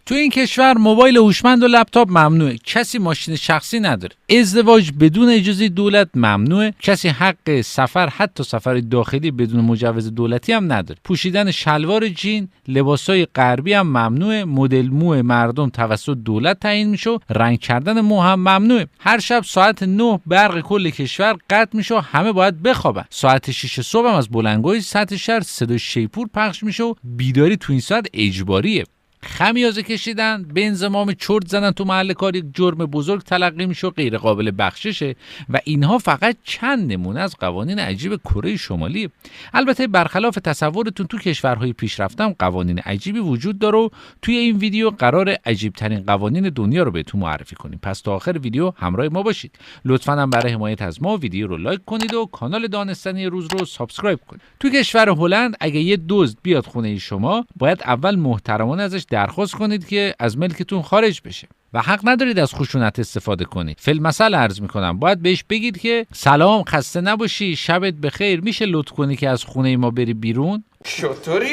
تو این کشور موبایل هوشمند و لپتاپ ممنوعه. کسی ماشین شخصی نداره. ازدواج بدون اجازه دولت ممنوعه. کسی حق سفر، حتی سفر داخلی بدون مجوز دولتی هم نداره. پوشیدن شلوار جین، لباسای غربی هم ممنوعه. مدل مو مردم توسط دولت تعیین میشه. رنگ کردن مو هم ممنوعه. هر شب ساعت 9 برق کل کشور قطع میشه و همه باید بخوابن. ساعت 6 صبح هم از بلندگوی سطح شهر صدای شیپور پخش میشه و بیداری تو این ساعت اجباریه. خمیازه کشیدن، به انضمام چرت زدن تو محل کار یک جرم بزرگ تلقی میشه و غیر قابل بخششه و اینها فقط چند نمونه از قوانین عجیب کره شمالی. البته برخلاف تصورتون تو کشورهای پیشرفته هم قوانین عجیبی وجود داره و توی این ویدیو قرار عجیب ترین قوانین دنیا رو بهتون معرفی کنیم. پس تا آخر ویدیو همراه ما باشید. لطفاً هم برای حمایت از ما ویدیو رو لایک کنید و کانال دانستنی روز رو سابسکرایب کنید. تو کشور هلند اگه یه دزد بیاد خونه شما، باید اول محترمانه ازش درخواست کنید که از ملکتون خارج بشه و حق ندارید از خشونت استفاده کنید. فی‌المثل عرض میکنم، باید بهش بگید که سلام، خسته نباشی، شبت بخیر، میشه لطف کنی که از خونه ما بری بیرون؟ چطوری؟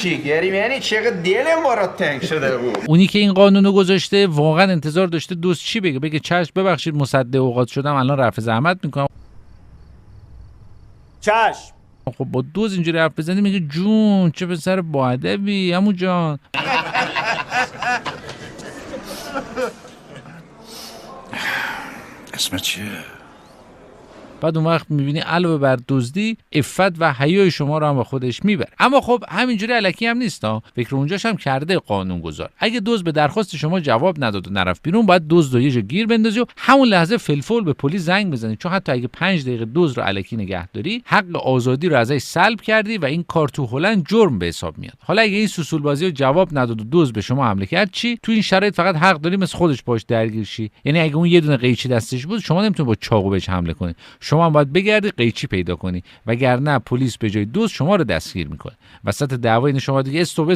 چیگری یعنی چقدر دلم برات تنگ شده بود. اونی که این قانونو گذاشته واقعا انتظار داشته دوست چی بگه چشم ببخشید مصدق اوقات شدم، الان رفع زحمت میکنم. چشم. خب با دوز اینجوری حرف بزنی میگه جون چه پسر با ادبی عمو جان. اسمت چیه؟ بعد اون وقت میبینی علاوه بر دزدی عفت و حیای شما رو هم با خودش میبره. اما خب همینجوری الکی هم نیست ها، فکر اونجاش هم کرده قانون گذار. اگه دزد به درخواست شما جواب نداد و نرفت بیرون، باید دزد رو یه جا گیر بندازی و همون لحظه فلفل به پلیس زنگ بزنی، چون حتی اگه 5 دقیقه دزد رو الکی نگه داری، حق آزادی رو ازش سلب کردی و این کار تو هلند جرم به حساب میاد. حالا اگه این سوسول بازی رو جواب نداد و دزد به شما حمله کرد چی؟ تو این شرایط فقط حق داری مثل خودش باش درگیر شی. یعنی اگه اون یه دونه قیچی دستش بود، شما نمیتونی با چاقو بهش حمله کنی، شما هم باید بگردی قیچی پیدا کنی، وگرنه پلیس به جای دزد شما رو دستگیر میکنه. وسط دعوا این شما دیگه استوب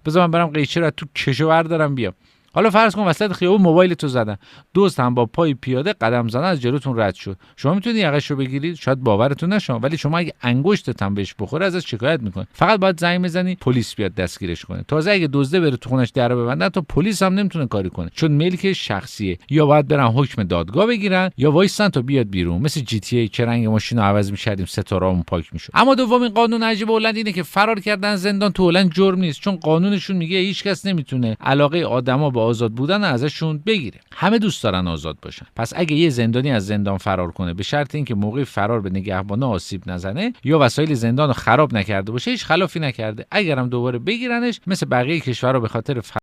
بذار من برم قیچی رو تو کشو بردارم بیام. حالا فرض کن وسط خیابون موبایل تو زدن، دزد هم با پای پیاده قدم زدن از جلوتون رد شد، شما میتونید یقش رو بگیرید؟ شاید باورتون نشه، ولی شما اگه انگشتت هم بهش بخوره ازش شکایت میکنه. فقط باید زنگ بزنی پلیس بیاد دستگیرش کنه. تازه اگه دزده بره تو خونش در ببنده تا پلیس هم نمیتونه کاری کنه، چون ملک شخصیه. یا باید برن حکم دادگاه بگیرن یا وایسن تا بیاد بیرون، مثل جی تی ای که رنگ ماشین رو عوض می‌کردیم ستاره‌مون پاک میشد. اما دومین قانون عجیب هلند اینه که فرار کردن زندان تو هلند جرم نیست، چون قانونشون میگه هیچکس نمیتونه علاقه آدما به آزاد بودن ازشون بگیره. همه دوست دارن آزاد باشن. پس اگه یه زندانی از زندان فرار کنه، به شرط اینکه موقع فرار به نگهبانا آسیب نزنه یا وسایل زندان رو خراب نکرده باشه، هیچ خلافی نکرده، اگرم دوباره بگیرنش مثل بقیه کشورها به خاطر